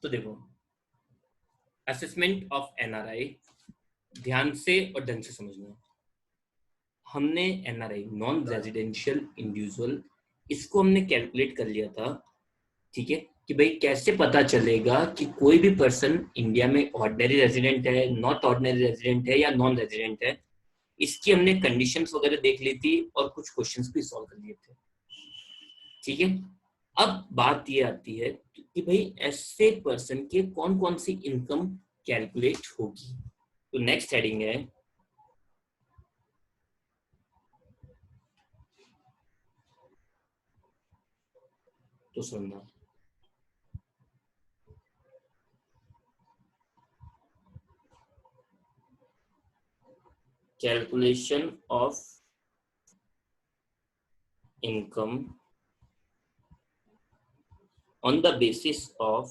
तो देखो, assessment of NRI ध्यान से और ढंग से समझना। हमने एनआरआई, नॉन रेजिडेंशियल इंडिविजुअल, इसको हमने कैलकुलेट कर लिया था, ठीक है, कि भाई कैसे पता चलेगा कि कोई भी पर्सन इंडिया में ऑर्डिनरी रेजिडेंट है, नॉट ऑर्डिनरी रेजिडेंट है या नॉन रेजिडेंट है। इसकी हमने कंडीशंस वगैरह देख ली थी और कुछ क्वेश्चंस भी सॉल्व कर लिए थे, ठीक है। अब बात ये आती है कि भाई ऐसे पर्सन के कौन कौन सी इनकम कैलकुलेट होगी। तो नेक्स्ट हेडिंग है तो सुनना, calculation of income on the basis of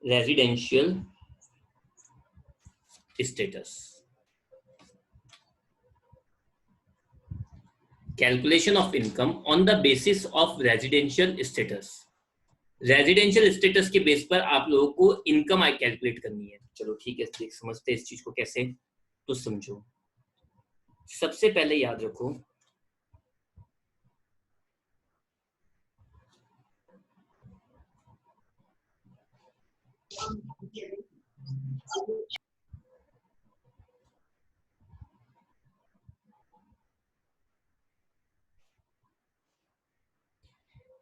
residential status. Calculation of income on the basis of residential status. Residential status के बेस पर आप लोगों को इनकम आई कैलकुलेट करनी है। चलो ठीक है, समझते हैं इस चीज को कैसे। तो समझो, सबसे पहले याद रखो,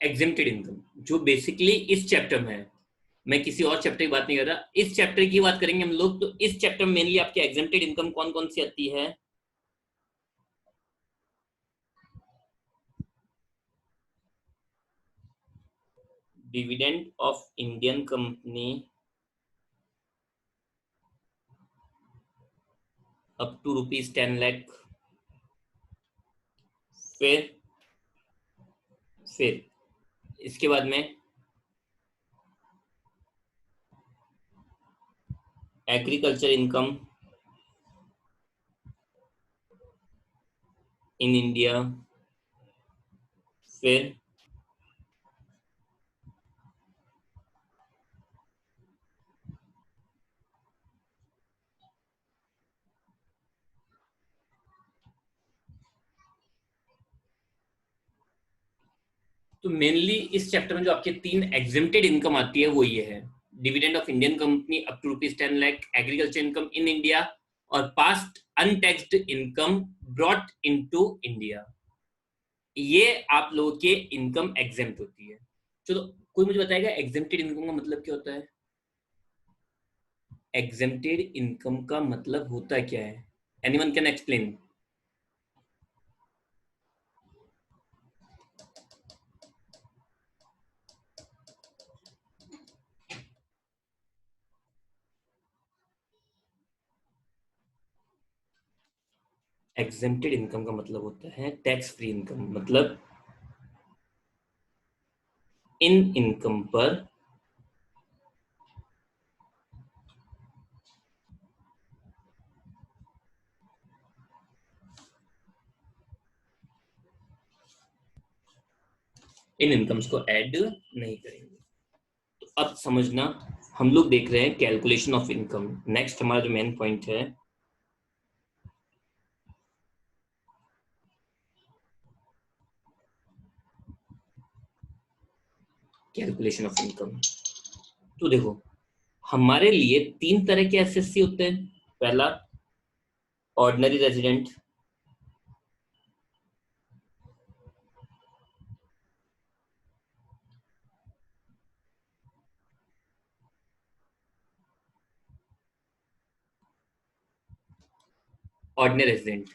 एग्जेम्प्टेड इनकम जो बेसिकली इस चैप्टर में है, मैं किसी और चैप्टर की बात नहीं कर रहा, इस चैप्टर की बात करेंगे हम लोग। तो इस चैप्टर में मेनली आपकी एग्जेम्प्टेड इनकम कौन कौन सी आती है? Dividend of Indian company up to ₹10 lakh. फिर इसके बाद में एग्रीकल्चर इनकम इन इंडिया। फिर तो मेनली इस चैप्टर में जो आपके 3 एग्जेम्प्टेड इनकम आती है वो ये है, dividend of Indian company up to ₹10 lakh, agriculture income in India, और past untaxed income brought into India. ये आप लोगों के इनकम एग्जेम्प्ट होती है। चलो, कोई मुझे बताएगा एग्जेम्प्टेड इनकम का मतलब क्या होता है? एग्जेम्प्टेड इनकम का मतलब होता क्या है? Anyone can explain? Exempted income का मतलब होता है टैक्स फ्री इनकम, मतलब इन इनकम पर इन इनकम्स को ऐड नहीं करेंगे। तो अब समझना, हम लोग देख रहे हैं कैलकुलेशन ऑफ इनकम। नेक्स्ट हमारा जो मेन पॉइंट है, कैलकुलेशन ऑफ इनकम। तो देखो, हमारे लिए 3 तरह के एसएससी होते हैं। पहला, ऑर्डिनरी रेजिडेंट। ऑर्डिनरी रेजिडेंट,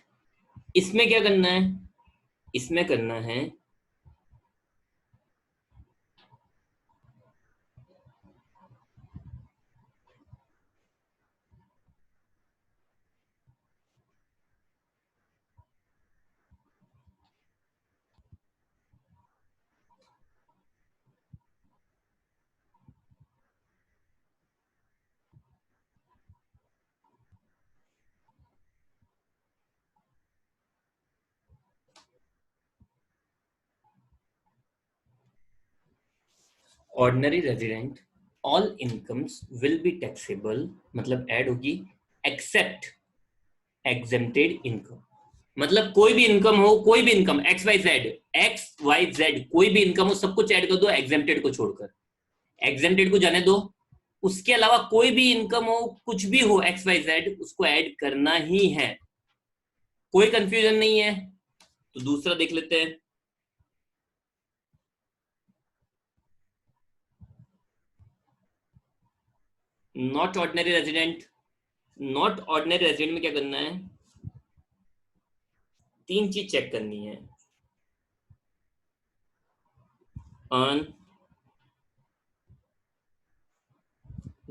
इसमें क्या करना है? इसमें करना है ordinary resident all incomes will be taxable, मतलब ऐड होगी, एक्सेप्ट एग्जेम्प्टेड इनकम। मतलब कोई भी इनकम हो, कोई भी इनकम, एक्स वाई जेड कोई भी इनकम हो, सब कुछ ऐड कर दो एग्जेम्प्टेड को छोड़कर। एग्जेम्प्टेड को जाने दो, उसके अलावा कोई भी इनकम हो, कुछ भी हो, एक्स वाई जेड, उसको ऐड करना ही है। कोई कंफ्यूजन नहीं है। तो दूसरा देख लेते हैं। Not ordinary resident. Not ordinary resident में क्या करना है? तीन चीज चेक करनी है। अर्न,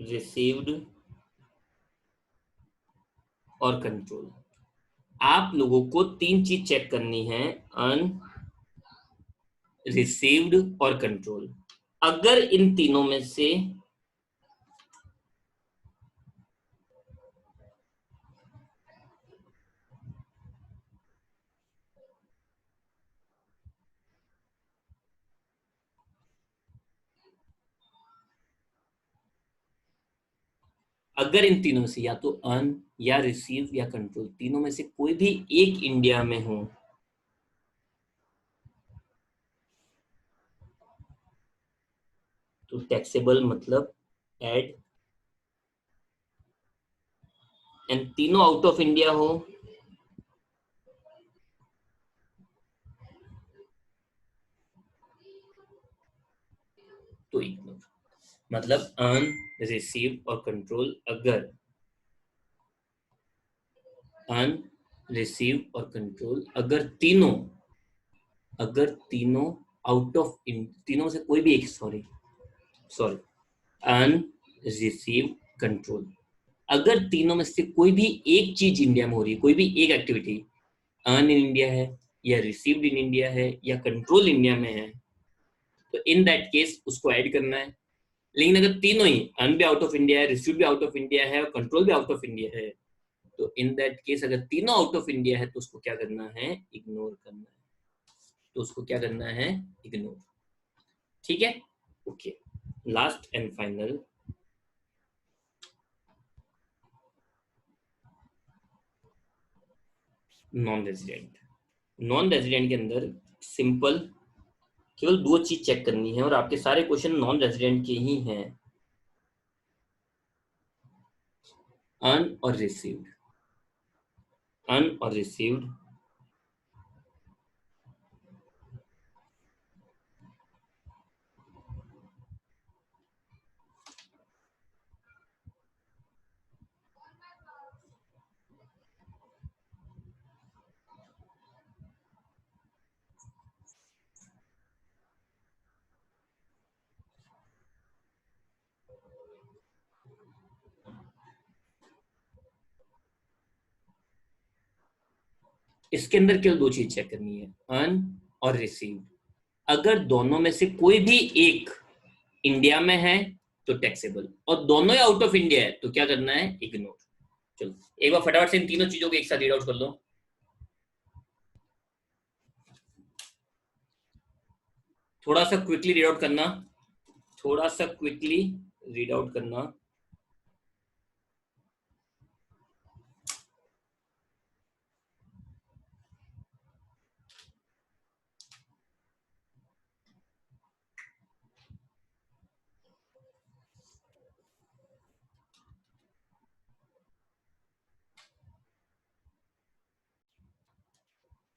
रिसीव्ड और कंट्रोल। आप लोगों को तीन चीज चेक करनी है, अर्न, रिसीव्ड और कंट्रोल। अगर इन तीनों में से अगर इन तीनों में से या तो अर्न या रिसीव या कंट्रोल, तीनों में से कोई भी एक इंडिया में हो, तो टैक्सेबल मतलब ऐड, एंड तीनों आउट ऑफ इंडिया हो तो इग्नोर। मतलब अर्न, रिसीव और कंट्रोल, अर्न, रिसीव और कंट्रोल अगर तीनों आउट ऑफ इन, तीनों में से कोई भी एक, sorry sorry earn, receive, control, अगर तीनों में से कोई भी एक चीज इंडिया में हो रही है, कोई भी एक एक्टिविटी, अर्न इन इंडिया है या रिसीव्ड इन इंडिया है या कंट्रोल इंडिया में है, तो इन दैट केस उसको ऐड करना है। लेकिन अगर तीनों ही, अर्न भी आउट ऑफ इंडिया है, रिसीव भी आउट ऑफ इंडिया है और कंट्रोल भी आउट ऑफ इंडिया है, तो इन दैट केस अगर तीनों आउट ऑफ इंडिया है तो उसको क्या करना है? इग्नोर करना है। तो उसको क्या करना है? इग्नोर। ठीक है, okay. Last and final, non resident. Non resident के अंदर सिंपल केवल दो चीज चेक करनी है और आपके सारे क्वेश्चन नॉन रेजिडेंट के ही हैं, अर्न और रिसीव्ड। अर्न और रिसीव्ड इसके अंदर केवल दो चीज चेक करनी है, अर्न और रिसीव्ड। अगर दोनों में से कोई भी एक इंडिया में है तो टैक्सेबल, और दोनों ही आउट ऑफ इंडिया है तो क्या करना है? इग्नोर। चलो एक बार फटाफट से इन तीनों चीजों को एक साथ रीड आउट कर लो। थोड़ा सा क्विकली रीड आउट करना, थोड़ा सा क्विकली रीड आउट करना।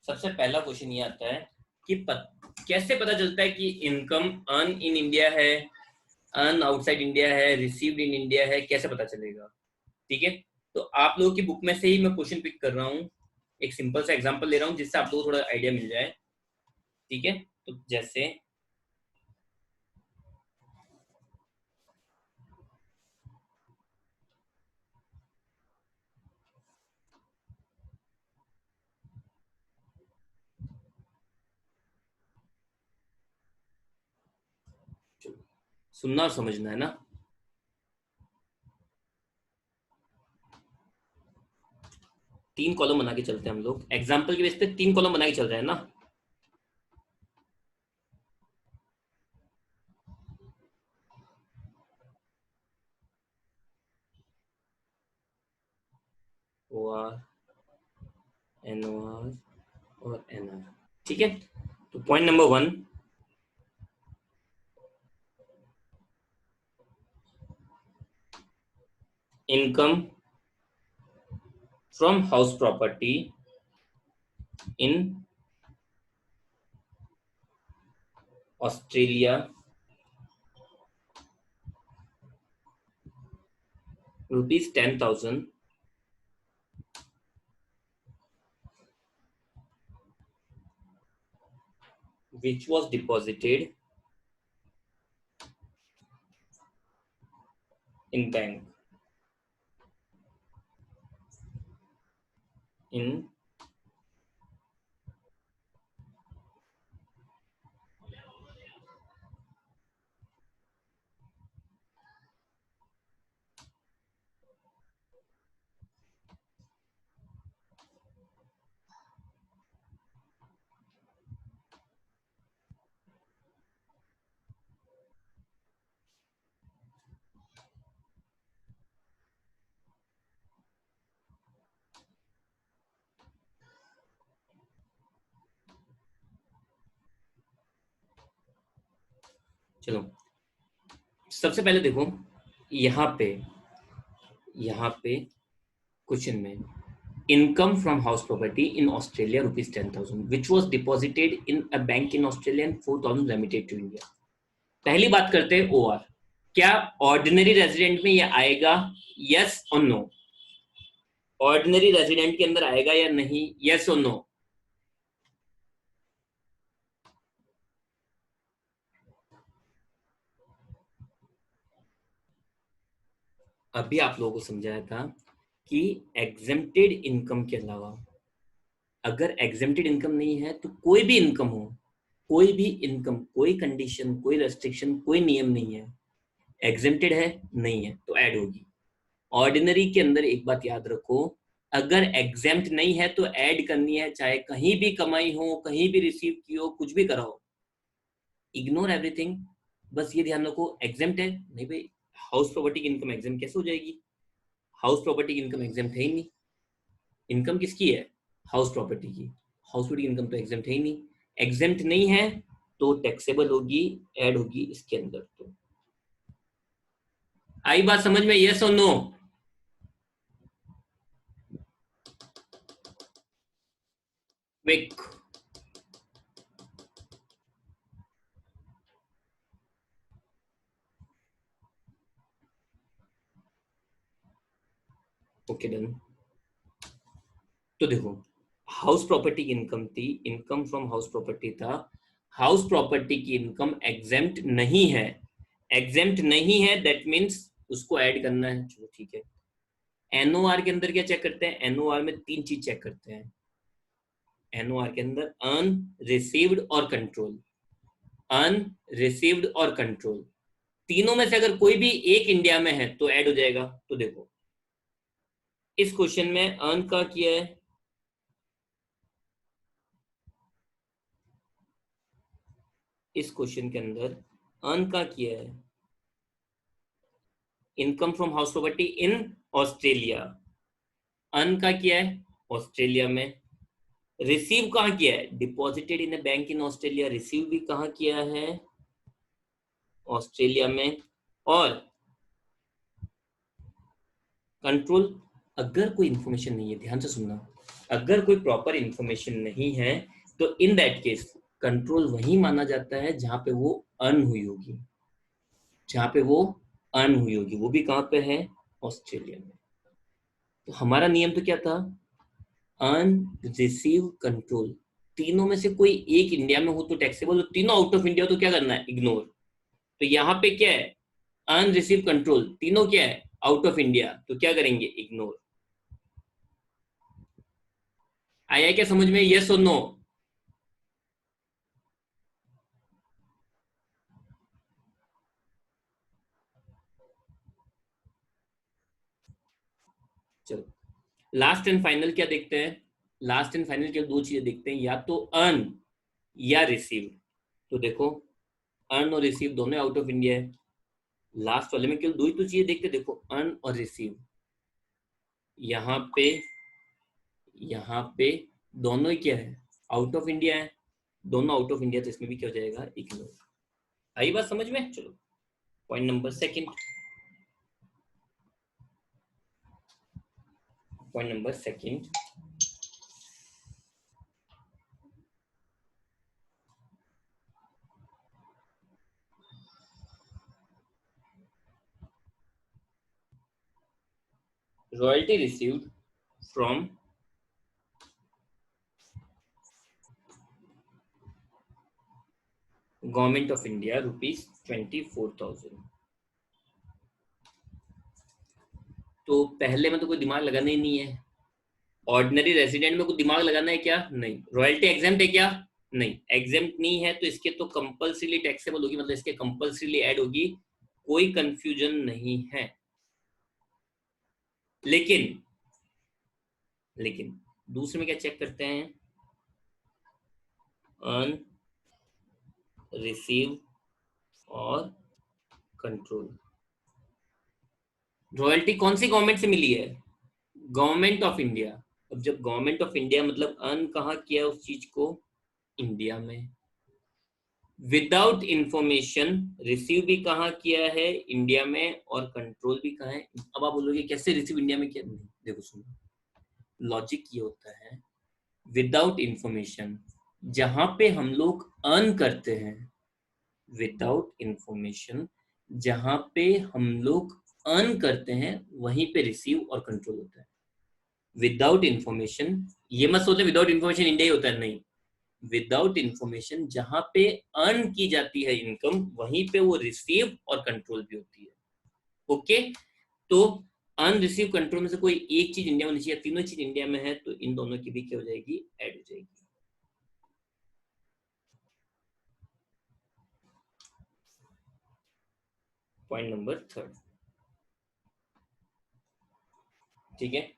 सबसे पहला क्वेश्चन ये आता है कि कैसे पता चलता है कि इनकम अर्न इन इंडिया है, अर्न आउटसाइड इंडिया है, रिसीव्ड इन इंडिया है, कैसे पता चलेगा? ठीक है, तो आप लोगों की बुक में से ही मैं क्वेश्चन पिक कर रहा हूँ, एक सिंपल सा एग्जांपल ले रहा हूँ जिससे आप लोगों को थोड़ा आइडिया मिल जाए। ठीक है, तो जैसे सुनना और समझना है ना। तीन कॉलम बना के चलते हैं हम लोग, एग्जाम्पल के बेस पे तीन कॉलम बना के चल रहे हैं ना। OR, NOR और NR। ठीक है, तो point number 1, income from house property in Australia ₹10,000 which was deposited in bank in चलो सबसे पहले देखो यहाँ पे क्वेश्चन में income from house property in Australia ₹10,000 which was deposited in a bank in Australia and 4,000 remitted to India. पहली बात करते हैं OR, क्या ऑर्डिनरी रेजिडेंट में ये आएगा, यस और नो? ऑर्डिनरी रेजिडेंट के अंदर आएगा या नहीं, यस और नो? अभी आप लोगों को समझाया था कि एग्जेम्प्टेड इनकम के अलावा अगर एग्जेम्प्टेड इनकम नहीं है तो कोई भी इनकम हो, कोई भी इनकम, कोई कंडीशन, कोई रेस्ट्रिक्शन, कोई नियम नहीं है, एग्जेम्प्टेड है नहीं है तो ऐड होगी। ऑर्डिनरी के अंदर एक बात याद रखो, अगर एग्जेम्प्ट नहीं है तो ऐड करनी है, चाहे कहीं भी कमाई हो, कहीं भी रिसीव की हो, कुछ भी कराओ, इग्नोर एवरीथिंग। बस ये ध्यान रखो एग्जेम्प्ट है नहीं भाई, हाउस प्रॉपर्टी की इनकम एग्जेम्प्ट कैसे हो जाएगी? हाउस प्रॉपर्टी की इनकम एग्जेम्प्ट है ही नहीं। इनकम किसकी है? हाउस प्रॉपर्टी की। हाउस प्रॉपर्टी इनकम तो एग्जेम्प्ट है ही नहीं। एग्जेम्प्ट नहीं है तो टैक्सेबल होगी, ऐड होगी इसके अंदर। तो आई बात समझ में, यस और नो? क्विक। Okay done. तो देखो हाउस प्रॉपर्टी की इनकम थी, इनकम फ्रॉम हाउस प्रॉपर्टी था, हाउस प्रॉपर्टी की इनकम एग्जेम्प्ट नहीं है, एग्जेम्प्ट नहीं है दैट मीन्स उसको ऐड करना है। चलो ठीक है। एनओआर के अंदर क्या चेक करते हैं? एनओआर में 3 चीज चेक करते हैं। एनओआर के अंदर अर्न, रिसीव्ड और कंट्रोल। अर्न, रिसीव्ड और कंट्रोल, तीनों में से अगर कोई भी एक इंडिया में है तो ऐड हो जाएगा। तो देखो इस क्वेश्चन में अर्न का किया है, इस क्वेश्चन के अंदर अर्न का किया है income from house property in Australia. Earn का किया है ऑस्ट्रेलिया में। रिसीव कहाँ किया है? Deposited in A bank in Australia. Receive भी कहाँ किया है? ऑस्ट्रेलिया में। और कंट्रोल, अगर कोई इंफॉर्मेशन नहीं है, ध्यान से सुनना, अगर कोई प्रॉपर इंफॉर्मेशन नहीं है तो इन दैट केस कंट्रोल वही माना जाता है जहां पे वो अर्न हुई होगी, जहां पे वो अर्न हुई होगी, वो भी कहां पे है? ऑस्ट्रेलिया में। तो हमारा नियम तो क्या था? अर्न, रिसीव, कंट्रोल, तीनों में से कोई एक इंडिया में हो तो टैक्सेबल, तो तीनों आउट ऑफ इंडिया तो क्या करना है? इग्नोर। तो यहाँ पे क्या है? अर्न, रिसीव, कंट्रोल, तीनों क्या है? आउट ऑफ इंडिया, तो क्या करेंगे? इग्नोर। आया क्या समझ में, यस और नो? चलो लास्ट एंड फाइनल क्या देखते हैं? लास्ट एंड फाइनल केवल 2 चीजें देखते हैं, या तो अर्न या रिसीव। तो देखो अर्न और रिसीव दोनों आउट ऑफ इंडिया है, लास्ट वाले में केवल 2 ही तो चीजें देखते, देखो अर्न और रिसीव। यहाँ पे यहाँ पे दोनों ही क्या है, आउट ऑफ इंडिया है, दोनों आउट ऑफ इंडिया, तो इसमें भी क्या हो जाएगा, इग्नोर। आई बात समझ में? चलो point number second, point number second, royalty received from government of India ₹24,000। तो पहले में तो कोई दिमाग लगाना ही नहीं है, ऑर्डिनरी रेजिडेंट में कोई दिमाग लगाना है क्या? नहीं। रॉयल्टी एग्जेम्प्ट है क्या? नहीं। एग्जेम्प्ट नहीं है तो इसके तो कंपल्सरीली टैक्सेबल होगी, मतलब इसके कंपल्सरीली ऐड होगी, कोई कंफ्यूजन नहीं है। लेकिन लेकिन दूसरे में क्या चेक करते हैं, अर्न, रिसीव और कंट्रोल। रॉयल्टी कौन सी गवर्नमेंट से मिली है? Government of India. अब जब गवर्नमेंट ऑफ इंडिया मतलब अर्न कहाँ किया उस चीज को? इंडिया में। विदाउट इंफॉर्मेशन रिसीव भी कहाँ किया है? इंडिया में। और कंट्रोल भी कहाँ है? अब आप बोलोगे कैसे रिसीव इंडिया में किया? नहीं, देखो सुनो, लॉजिक ये होता है, विदाउट इंफॉर्मेशन जहां पे हम लोग अर्न करते हैं, विदाउट इंफॉर्मेशन जहां पे हम लोग अर्न करते हैं वहीं पे रिसीव और कंट्रोल होता है। विदाउट इंफॉर्मेशन, ये मत सोचो विदाउट इंफॉर्मेशन इंडिया ही होता है, नहीं। विदाउट इंफॉर्मेशन जहां पे अर्न की जाती है इनकम, वहीं पे वो रिसीव और कंट्रोल भी होती है। ओके, तो अर्न, रिसीव, कंट्रोल में से कोई एक चीज इंडिया में नहीं, तीनों चीज इंडिया में है, तो इन दोनों की भी क्या हो जाएगी, ऐड हो जाएगी। पॉइंट नंबर थर्ड, ठीक है।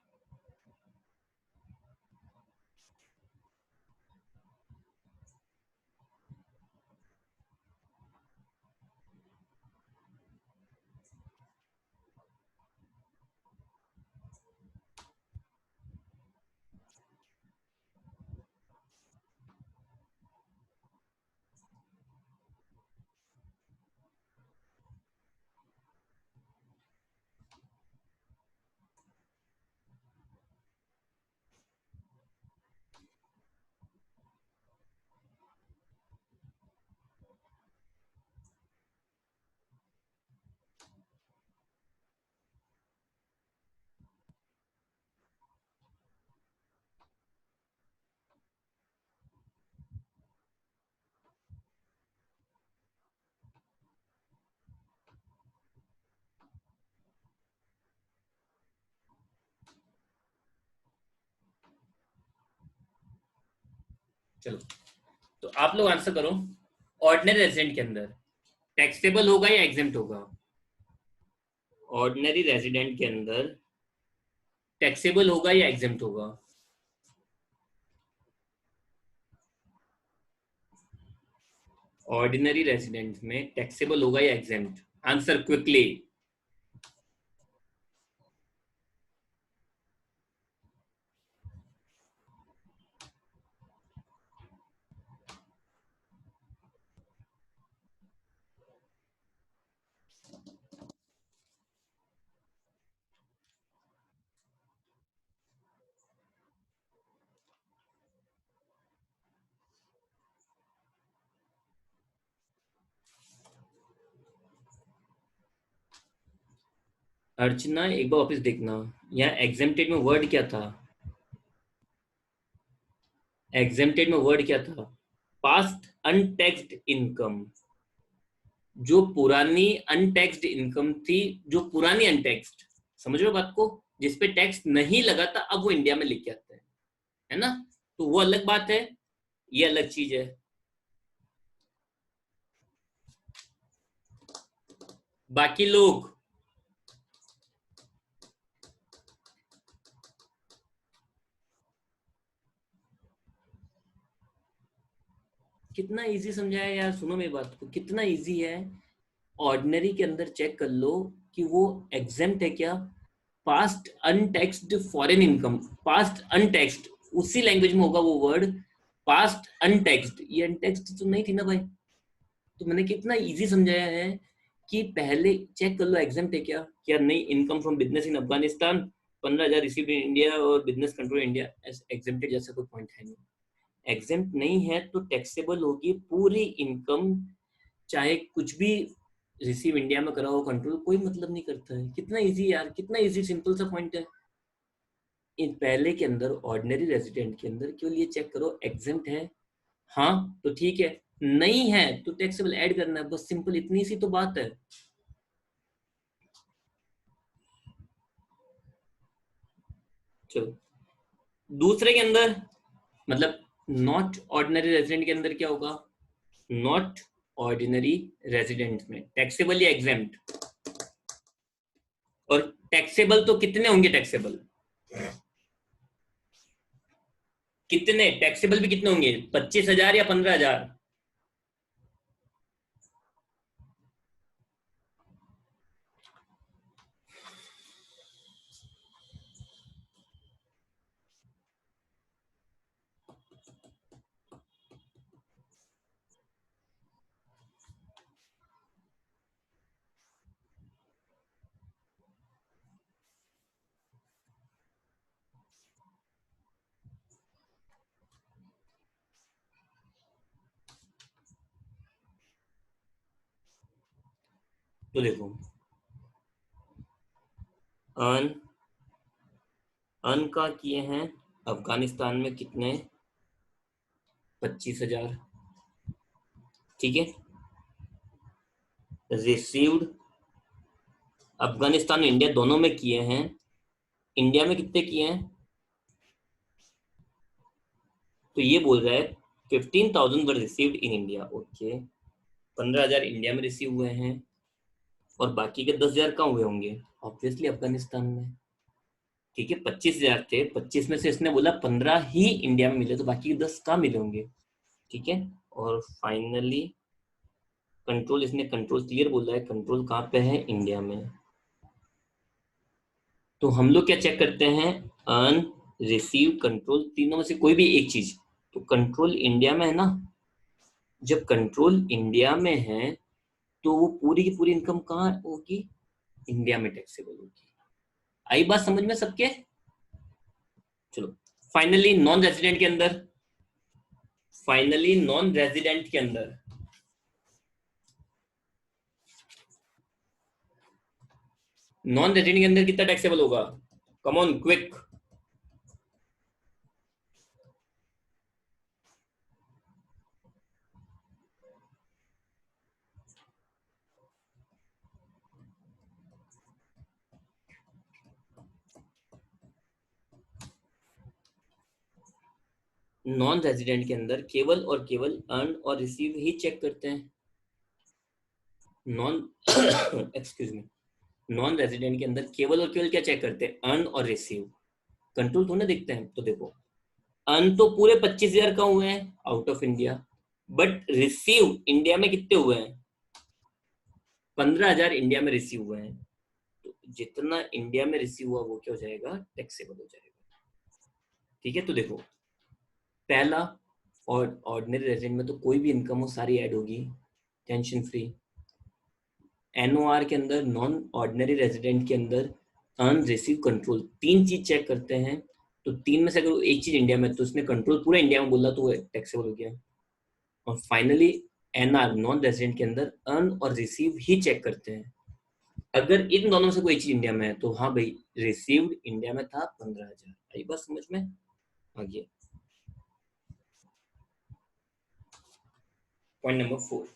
चलो, तो आप लोग आंसर करो, ऑर्डिनरी रेजिडेंट के अंदर टैक्सेबल होगा या एग्जेम्प्ट होगा? ऑर्डिनरी रेजिडेंट के अंदर टैक्सेबल होगा या एग्जेम्प्ट होगा? ऑर्डिनरी रेजिडेंट में टैक्सेबल होगा या एग्जेम्प्ट? Answer quickly. अर्चना एक बार वापस देखना, यहाँ एग्जेम्प्टेड में वर्ड क्या था? एग्जेम्प्टेड में वर्ड क्या था? Past untaxed income. जो पुरानी अनटैक्स्ड इनकम थी, जो पुरानी अनटैक्स्ड, समझ रहे हो बात को, जिसपे टैक्स नहीं लगा था, अब वो इंडिया में लेके आते हैं, है ना? तो वो अलग बात है, ये अलग चीज है। बाकी लोग, कितना इजी समझाया यार, सुनो मेरी बात को, कितना इजी है। ऑर्डिनरी के अंदर चेक कर लो कि वो एग्जेम्प्ट है क्या, पास्ट अनटैक्स्ड फॉरेन इनकम, पास्ट अनटैक्स्ड, उसी लैंग्वेज में होगा वो वर्ड, पास्ट अनटैक्स्ड। ये अनटैक्स्ड तो नहीं थी ना भाई, तो मैंने कितना इजी समझाया है कि पहले चेक कर लो एग्जाम है क्या नहीं। Income from business in Afghanistan 15,000 receive in India और बिजनेस कंट्रोल इंडिया, एग्जेम्प्टेड जैसा कोई पॉइंट है नहीं। एग्जेम्प्ट नहीं है तो टैक्सेबल होगी पूरी इनकम, चाहे कुछ भी रिसीव इंडिया में करा हो कंट्रोल, कोई मतलब नहीं करता है। कितना इजी यार, कितना इजी सिंपल सा पॉइंट है। इन पहले के अंदर ऑर्डिनरी रेजिडेंट के अंदर केवल ये चेक करो एग्जेम्प्ट है, हाँ तो ठीक है, नहीं है तो टैक्सेबल ऐड करना है, बस सिंपल इतनी सी तो बात है। चलो दूसरे के अंदर, मतलब नॉट ऑर्डिनरी रेजिडेंट के अंदर क्या होगा, नॉट ऑर्डिनरी रेजिडेंट में टैक्सेबल या एग्जेम्प्ट, और टैक्सेबल तो कितने होंगे, टैक्सेबल कितने, टैक्सेबल भी कितने होंगे, 25,000 या 15,000। तो देखो अर्न, अर्न का किए हैं अफगानिस्तान में कितने, 25,000, ठीक है। रिसीव्ड अफगानिस्तान इंडिया दोनों में किए हैं, इंडिया में कितने किए हैं, तो ये बोल रहा है 15,000 वर received in India, okay. 15,000 India में रिसीव हुए हैं, और बाकी के 10,000 कहाँ हुए होंगे, ऑब्वियसली अफगानिस्तान में, ठीक है। 25,000 थे, 25 में से इसने बोला 15 ही इंडिया में मिले, तो बाकी के 10 कहाँ मिले होंगे, ठीक है। और फाइनली कंट्रोल, इसने कंट्रोल क्लियर बोला है, कंट्रोल कहाँ पे है, इंडिया में। तो हम लोग क्या चेक करते हैं, अर्न, रिसीव, कंट्रोल, तीनों में से कोई भी एक चीज, तो कंट्रोल इंडिया में है ना, जब कंट्रोल इंडिया में है तो वो पूरी की पूरी इनकम कहाँ होगी, इंडिया में टैक्सेबल होगी। आई बात समझ में सबके। चलो फाइनली नॉन रेजिडेंट के अंदर, फाइनली नॉन रेजिडेंट के अंदर, नॉन रेजिडेंट के अंदर कितना टैक्सेबल होगा, come on quick. Non resident के अंदर केवल और केवल अर्न और रिसीव ही चेक करते हैं, non excuse me, non resident के अंदर केवल और केवल क्या चेक करते हैं, अर्न और रिसीव, कंट्रोल थोड़ा देखते हैं। तो देखो अर्न तो पूरे 25,000 का हुए हैं out of India, but receive India में कितने हुए हैं, 15,000 इंडिया में रिसीव हुए हैं, तो जितना इंडिया में रिसीव हुआ वो क्या हो जाएगा, टैक्सेबल हो जाएगा, ठीक है। तो देखो पहला, और ऑर्डिनरी रेजिडेंट में तो कोई भी इनकम हो सारी ऐड होगी, टेंशन फ्री। एनओआर के अंदर, नॉन ऑर्डिनरी रेजिडेंट के अंदर अर्न, रिसीव, कंट्रोल, तीन चीज चेक करते हैं, तो तीन में से अगर एक चीज इंडिया में, तो उसने कंट्रोल पूरा इंडिया में बोला तो वो टैक्सेबल हो गया। और फाइनली एनआर, नॉन रेजिडेंट के अंदर अर्न और रिसीव ही चेक करते हैं, अगर इन दोनों में से कोई चीज इंडिया में है तो हाँ भाई, रिसीव्ड इंडिया में था 15,000, आई बात समझ में आ गया। Point number 4,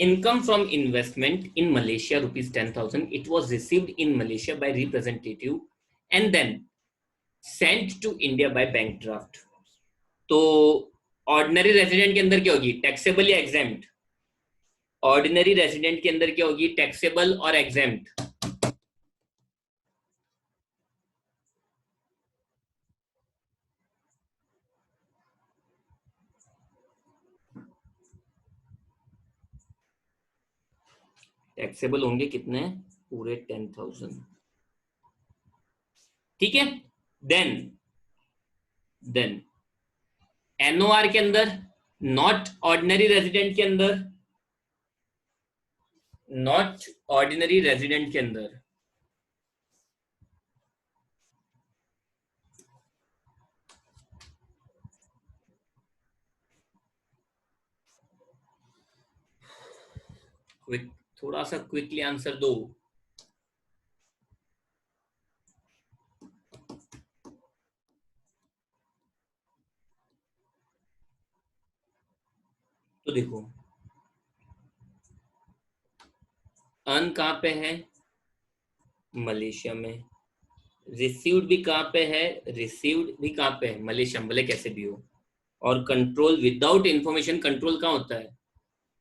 income from investment in Malaysia rupees 10,000. It was received in Malaysia by representative and then sent to India by bank draft. तो ऑर्डिनरी रेजिडेंट के अंदर क्या होगी, टैक्सेबल या एग्जेम्प्ट? ऑर्डिनरी रेजिडेंट के अंदर क्या होगी, टैक्सेबल और एग्जेम्प्ट? टैक्सेबल होंगे कितने, पूरे 10,000, ठीक है। देन एनओआर के अंदर, नॉट ऑर्डिनरी रेजिडेंट के अंदर, नॉट ऑर्डिनरी रेजिडेंट के अंदर क्विक, थोड़ा सा क्विकली आंसर दो। तो देखो अर्न कहां पे है, मलेशिया में। रिसीव्ड भी कहां पे है, रिसीव्ड भी कहां पे है, मलेशिया में, भले कैसे भी हो। और कंट्रोल विदाउट इंफॉर्मेशन कंट्रोल कहां होता है,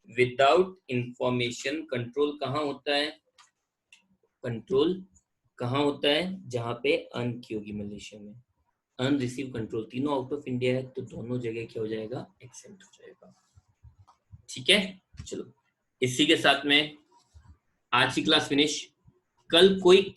विदाउट इंफॉर्मेशन कंट्रोल कहां होता है, कंट्रोल कहां होता है, जहां पे अर्न की होगी मलेशिया में। अर्न रिसीव कंट्रोल तीनों आउट ऑफ इंडिया है, तो दोनों जगह क्या हो जाएगा, एक्सेप्ट हो जाएगा। ठीक है, चलो इसी के साथ में आज की क्लास फिनिश। कल कोई